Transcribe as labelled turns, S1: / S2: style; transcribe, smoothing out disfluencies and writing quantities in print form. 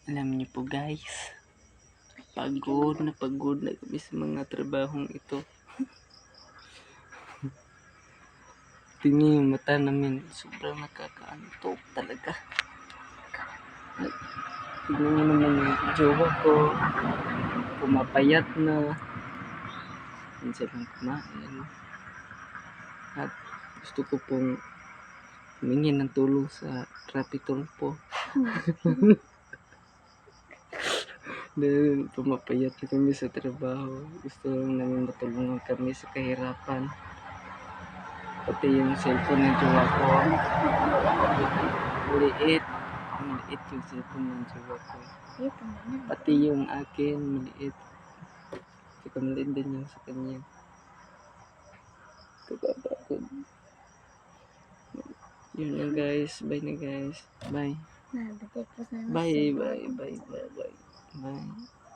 S1: Alam niyo po guys, pagod na kami sa mga trabahong ito. Tingnan yung mata namin, sobrang nakakaantok talaga. At tingnan mo naman yung jowa ko, pumapayat na. Minsan lang kumain. At gusto ko pong humingi ng tulong sa traffic tulpo. Dahil pumapayat na kami sa trabaho. Gusto lang namin matulungan kami sa kahirapan. Pati yung cellphone ng jowa ko, maliit. Maliit yung cellphone ng jowa ko. Pati yung akin, maliit. Saka maliit din yung sa kanya. Kapapagod. Yun lang guys. Bye na guys. Bye. Bye. Bye. Bye. Bye. Bye. Bye.